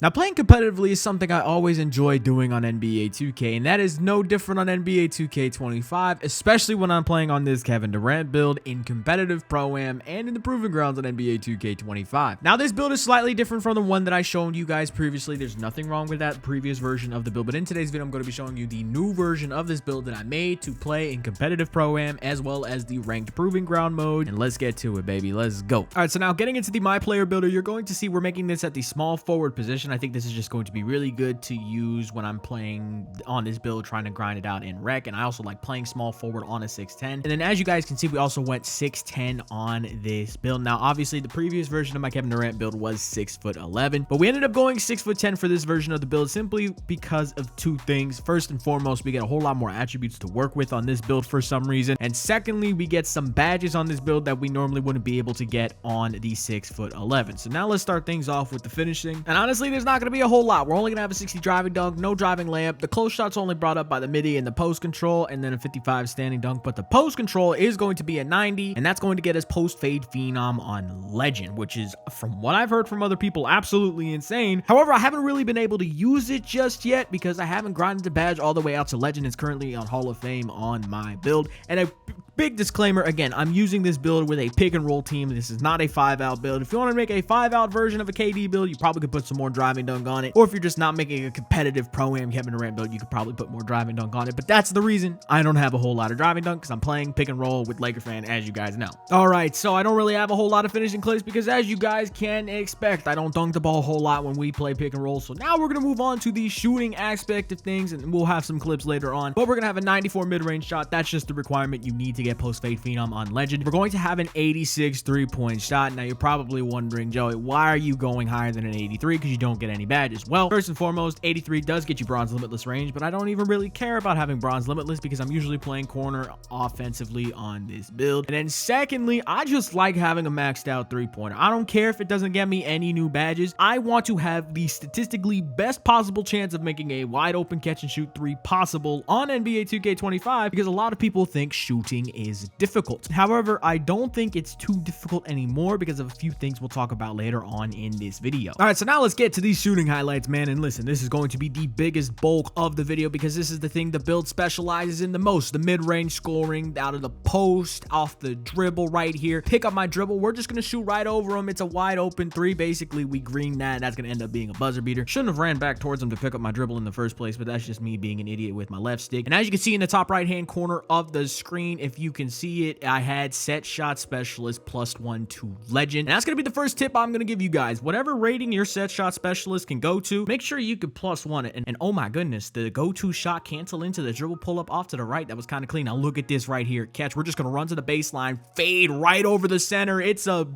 Now, playing competitively is something I always enjoy doing on NBA 2K, and that is no different on NBA 2K25, especially when I'm playing on this Kevin Durant build in competitive Pro-Am and in the Proving Grounds on NBA 2K25. Now, this build is slightly different from the one that I showed you guys previously. There's nothing wrong with that previous version of the build, but in today's video, I'm going to be showing you the new version of this build that I made to play in competitive Pro-Am as well as the ranked Proving Ground mode, and let's get to it, baby. Let's go. All right, so now getting into the My Player Builder, you're going to see we're making this at the small forward position. I think this is just going to be really good to use when I'm playing on this build, trying to grind it out in rec. And I also like playing small forward on a 6'10". And then as you guys can see, we also went 6'10 on this build. Now, obviously, the previous version of my Kevin Durant build was 6'11", but we ended up going 6'10" for this version of the build simply because of two things. First and foremost, we get a whole lot more attributes to work with on this build for some reason. And secondly, we get some badges on this build that we normally wouldn't be able to get on the 6'11". So now let's start things off with the finishing. And honestly, there's not going to be a whole lot. We're only gonna have a 60 driving dunk, no driving layup. The close shot's only brought up by the midi and the post control, and then a 55 standing dunk. But the post control is going to be a 90, and that's going to get us post fade phenom on legend, which is, from what I've heard from other people, absolutely insane. However, I haven't really been able to use it just yet because I haven't grinded the badge all the way out to legend. It's currently on Hall of Fame on my build. And a big disclaimer, again, I'm using this build with a pick and roll team. This is not a 5-out build. If you want to make a 5-out version of a KD build, you probably could put some more driving dunk on it. Or if you're just not making a competitive Pro-Am Kevin Durant build, you could probably put more driving dunk on it. But that's the reason I don't have a whole lot of driving dunk, because I'm playing pick and roll with Laker fan, as you guys know. All right, so I don't really have a whole lot of finishing clips because, as you guys can expect, I don't dunk the ball a whole lot when we play pick and roll. So now we're going to move on to the shooting aspect of things, and we'll have some clips later on. But we're going to have a 94 mid-range shot. That's just the requirement you need to get post-fade phenom on legend. We're going to have an 86 three-point shot. Now, you're probably wondering, Joey, why are you going higher than an 83? Because you don't get any badges. Well, first and foremost, 83 does get you bronze limitless range, but I don't even really care about having bronze limitless because I'm usually playing corner offensively on this build. And then secondly, I just like having a maxed out three-pointer. I don't care if it doesn't get me any new badges. I want to have the statistically best possible chance of making a wide open catch and shoot three possible on NBA 2K25 because a lot of people think shooting is difficult. However, I don't think it's too difficult anymore because of a few things we'll talk about later on in this video. All right, so now let's get to these shooting highlights, man. And listen, this is going to be the biggest bulk of the video because this is the thing the build specializes in the most. The mid-range scoring out of the post, off the dribble right here. Pick up my dribble. We're just going to shoot right over him. It's a wide open three. Basically, we green that. That's going to end up being a buzzer beater. Shouldn't have ran back towards him to pick up my dribble in the first place, but that's just me being an idiot with my left stick. And as you can see in the top right-hand corner of the screen, if you can see it, I had set shot specialist +1 to legend. And that's going to be the first tip I'm going to give you guys. Whatever rating your set shot specialist can go to, make sure you could +1 it. And oh my goodness, the go-to shot cancel into the dribble pull up off to the right. That was kind of clean. Now look at this right here. Catch. We're just going to run to the baseline, fade right over the center. It's a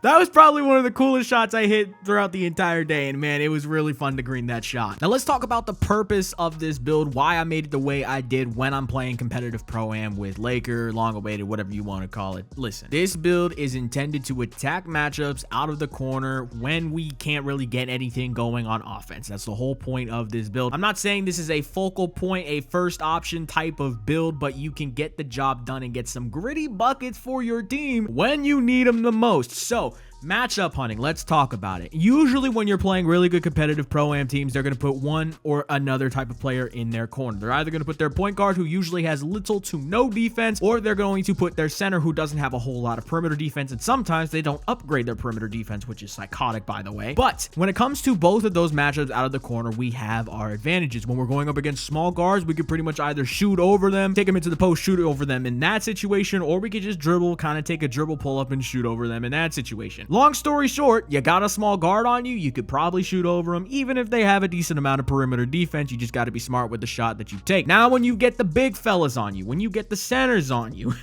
that was probably one of the coolest shots I hit throughout the entire day, and man, it was really fun to green that shot. Now let's talk about the purpose of this build, why I made it the way I did when I'm playing competitive Pro-Am with Laker, long awaited, whatever you want to call it. Listen, this build is intended to attack matchups out of the corner when we can't really get anything going on offense. That's the whole point of this build. I'm not saying this is a focal point, a first option type of build, but you can get the job done and get some gritty buckets for your team when you need them the most. So, matchup hunting, let's talk about it. Usually when you're playing really good competitive Pro-Am teams, they're going to put one or another type of player in their corner. They're either going to put their point guard, who usually has little to no defense, or they're going to put their center, who doesn't have a whole lot of perimeter defense, and sometimes they don't upgrade their perimeter defense, which is psychotic, by the way. But when it comes to both of those matchups out of the corner, we have our advantages. When we're going up against small guards, we could pretty much either shoot over them, take them into the post, shoot over them in that situation, or we could just dribble, kind of take a dribble pull up and shoot over them in that situation. Long story short, you got a small guard on you, you could probably shoot over them. Even if they have a decent amount of perimeter defense, you just got to be smart with the shot that you take. Now, when you get the big fellas on you, when you get the centers on you,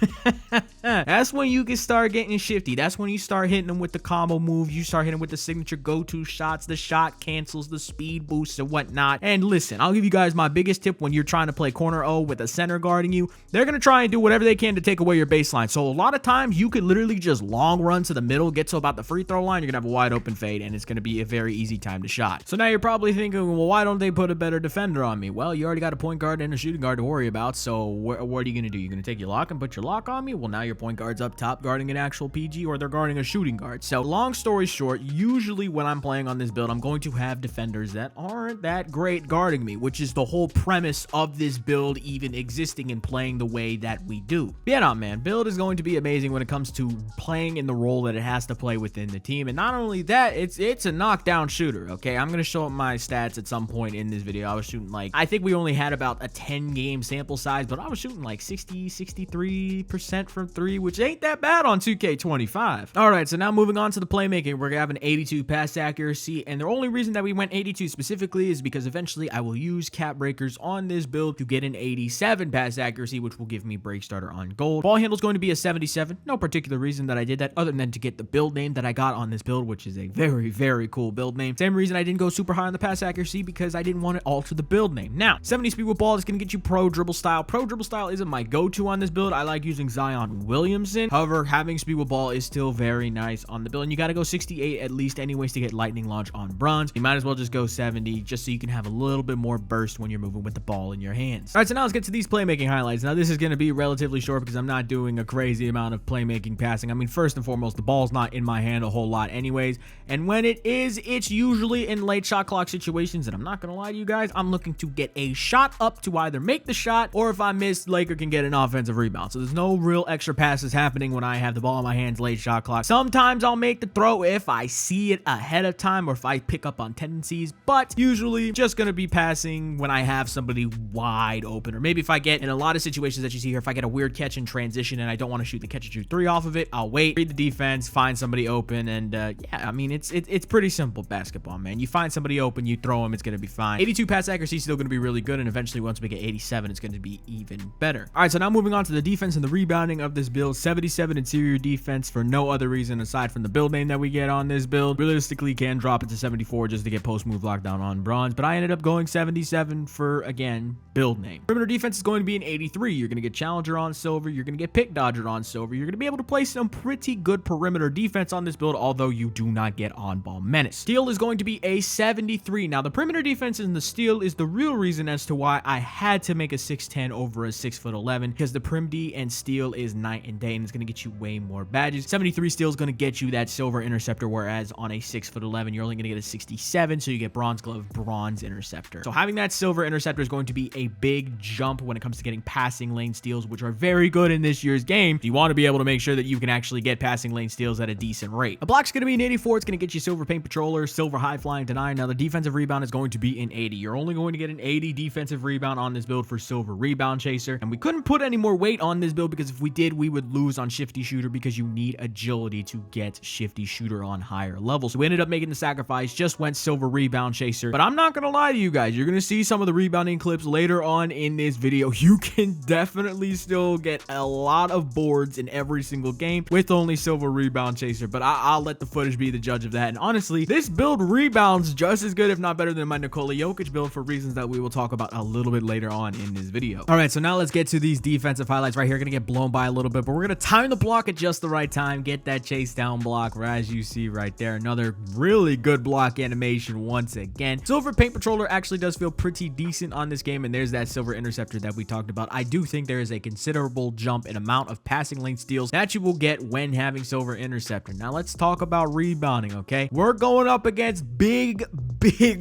that's when you can start getting shifty. That's when you start hitting them with the combo moves. You start hitting with the signature go-to shots, the shot cancels, the speed boosts, and whatnot. And listen, I'll give you guys my biggest tip when you're trying to play corner O with a center guarding you. They're going to try and do whatever they can to take away your baseline. So a lot of times, you could literally just long run to the middle, get to about about the free throw line, you're gonna have a wide open fade, and it's gonna be a very easy time to shot. So now you're probably thinking, well, why don't they put a better defender on me? Well, you already got a point guard and a shooting guard to worry about, so what are you gonna do? You're gonna take your lock and put your lock on me? Well, now your point guard's up top guarding an actual PG, or they're guarding a shooting guard. So long story short, usually when I'm playing on this build, I'm going to have defenders that aren't that great guarding me, which is the whole premise of this build even existing and playing the way that we do. Yeah, no, man, build is going to be amazing when it comes to playing in the role that it has to play within the team. And not only that, it's a knockdown shooter. Okay, I'm gonna show up my stats at some point in this video. I was shooting like, I think we only had about a 10 game sample size, but I was shooting like 63% from 3, which ain't that bad on 2K25. All right, so now moving on to the playmaking, we're gonna have an 82 pass accuracy, and the only reason that we went 82 specifically is because eventually I will use cap breakers on this build to get an 87 pass accuracy, which will give me break starter on gold. Ball handle is going to be a 77. No particular reason that I did that other than to get the build name that I got on this build, which is a very, very cool build name. Same reason I didn't go super high on the pass accuracy, because I didn't want to alter the build name. Now, 70 speed with ball is going to get you pro dribble style. Pro dribble style isn't my go-to on this build. I like using Zion Williamson. However, having speed with ball is still very nice on the build, and you got to go 68 at least anyways to get lightning launch on bronze. You might as well just go 70 just so you can have a little bit more burst when you're moving with the ball in your hands. All right, so now let's get to these playmaking highlights. Now, this is going to be relatively short because I'm not doing a crazy amount of playmaking passing. I mean, first and foremost, the ball's not in my hand a whole lot anyways, and when it is, it's usually in late shot clock situations, and I'm not gonna lie to you guys, I'm looking to get a shot up to either make the shot, or if I miss, Laker can get an offensive rebound. So there's no real extra passes happening when I have the ball in my hands late shot clock. Sometimes I'll make the throw if I see it ahead of time, or if I pick up on tendencies, but usually just gonna be passing when I have somebody wide open, or maybe if I get, in a lot of situations that you see here, if I get a weird catch in transition and I don't want to shoot the catch and shoot 3 off of it, I'll wait, read the defense, find somebody open, and yeah, I mean, it's pretty simple basketball, man. You find somebody open, you throw them, it's gonna be fine. 82 pass accuracy is still gonna be really good, and eventually once we get 87, it's gonna be even better. All right, so now moving on to the defense and the rebounding of this build. 77 interior defense for no other reason aside from the build name that we get on this build. Realistically, can drop it to 74 just to get post move lockdown on bronze, but I ended up going 77 for, again, build name. Perimeter defense is going to be an 83. You're gonna get challenger on silver, you're gonna get pick dodger on silver, you're gonna be able to play some pretty good perimeter defense on this build, although you do not get on ball menace. Steal is going to be a 73. Now, the perimeter defense and the steal is the real reason as to why I had to make a 6'10 over a 6'11, because the prim D and steal is night and day, and it's going to get you way more badges. 73 steal is going to get you that silver interceptor, whereas on a 6'11, you're only going to get a 67, so you get bronze glove, bronze interceptor. So having that silver interceptor is going to be a big jump when it comes to getting passing lane steals, which are very good in this year's game. You want to be able to make sure that you can actually get passing lane steals at a decent rate. A block's going to be an 84. It's going to get you silver paint patroller, silver high flying deny. Now, the defensive rebound is going to be an 80. You're only going to get an 80 defensive rebound on this build for silver rebound chaser, and we couldn't put any more weight on this build because if we did, we would lose on shifty shooter, because you need agility to get shifty shooter on higher levels. So we ended up making the sacrifice, just went silver rebound chaser. But I'm not gonna lie to you guys, you're gonna see some of the rebounding clips later on in this video. You can definitely still get a lot of boards in every single game with only silver rebound chaser, but I'll let the footage be the judge of that. And honestly, this build rebounds just as good, if not better, than my Nikola Jokic build for reasons that we will talk about a little bit later on in this video. All right, so now let's get to these defensive highlights right here. Gonna get blown by a little bit, but we're gonna time the block at just the right time, get that chase down block, where as you see right there, another really good block animation once again. Silver paint patroller actually does feel pretty decent on this game, and there's that silver interceptor that we talked about. I do think there is a considerable jump in amount of passing lane steals that you will get when having silver interceptor. Now let's talk about rebounding, okay? We're going up against big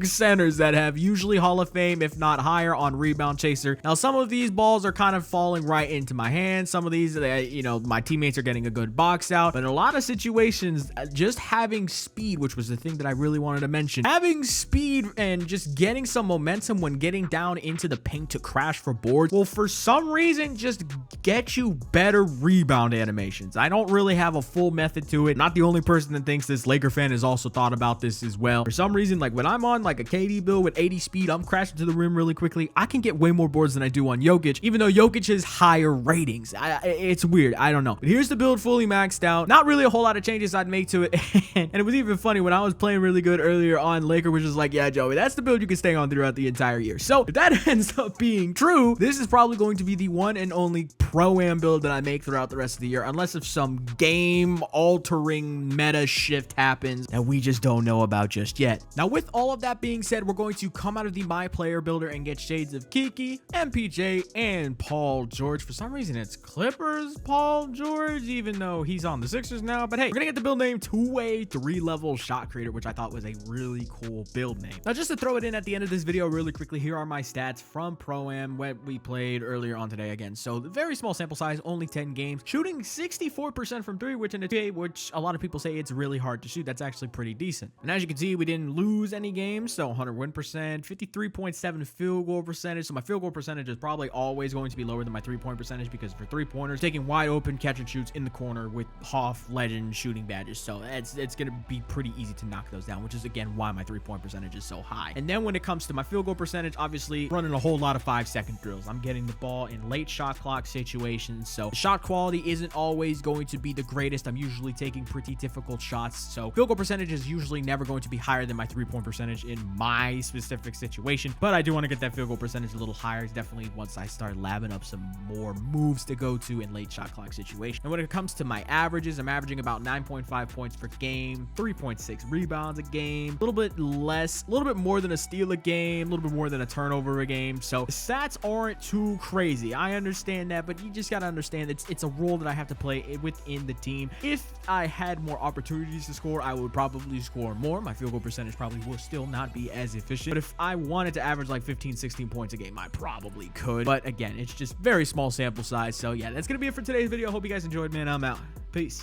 centers that have usually Hall of Fame, if not higher, on rebound chaser. Now, some of these balls are kind of falling right into my hands. Some of these, you know, my teammates are getting a good box out, but in a lot of situations, just having speed, which was the thing that I really wanted to mention, having speed and just getting some momentum when getting down into the paint to crash for boards will, for some reason, just get you better rebound animations. I don't really have a full method to it. Not the only person that thinks this. Laker fan has also thought about this as well. For some reason, like when I'm on like a KD build with 80 speed, I'm crashing to the rim really quickly, I can get way more boards than I do on Jokic, even though Jokic has higher ratings. It's weird. I don't know. But here's the build fully maxed out. Not really a whole lot of changes I'd make to it. And it was even funny when I was playing really good earlier on, Laker was just like, yeah, Joey, that's the build you can stay on throughout the entire year. So if that ends up being true, this is probably going to be the one and only Pro-Am build that I make throughout the rest of the year, unless if some game-altering meta shift happens that we just don't know about just yet. Now, with all of that being said, we're going to come out of the My Player Builder and get shades of Kiki, MPJ, and Paul George. For some reason, it's Clippers Paul George, even though he's on the Sixers now. But hey, we're gonna get the build name Two-Way 3-Level Shot Creator, which I thought was a really cool build name. Now, just to throw it in at the end of this video really quickly, here are my stats from Pro-Am when we played earlier on today again. So the very small sample size, only 10 games, shooting 64% from 3, which in a 2K, which a lot of people say it's really hard to shoot. That's actually pretty decent. And as you can see, we didn't lose any games, so 100 win percent, 53.7 field goal percentage. So my field goal percentage is probably always going to be lower than my 3-point percentage, because for 3-pointers, taking wide open catch and shoots in the corner with Hoff Legend shooting badges, so it's gonna be pretty easy to knock those down, which is again why my 3-point percentage is so high. And then when it comes to my field goal percentage, obviously running a whole lot of 5-second drills. I'm getting the ball in late shot clock situations, so the shot quality isn't always going to be the greatest. I'm usually taking pretty difficult shots, so field goal percentage is usually never going to be higher than my 3-point percentage in my specific situation. But I do want to get that field goal percentage a little higher, definitely once I start labbing up some more moves to go to in late shot clock situation. And when it comes to my averages, I'm averaging about 9.5 points per game, 3.6 rebounds a game, a little bit less, a little bit more than a steal a game, a little bit more than a turnover a game. So the stats aren't too crazy. I understand that, but you just got to understand it's a role that I have to play within the team. If I had more opportunities to score, I would probably score more. My field goal percentage probably will still not be as efficient, but if I wanted to average like 15-16 points a game, I probably could. But again, it's just very small sample size. So yeah, that's gonna be it for today's video. Hope you guys enjoyed, man. I'm out. Peace.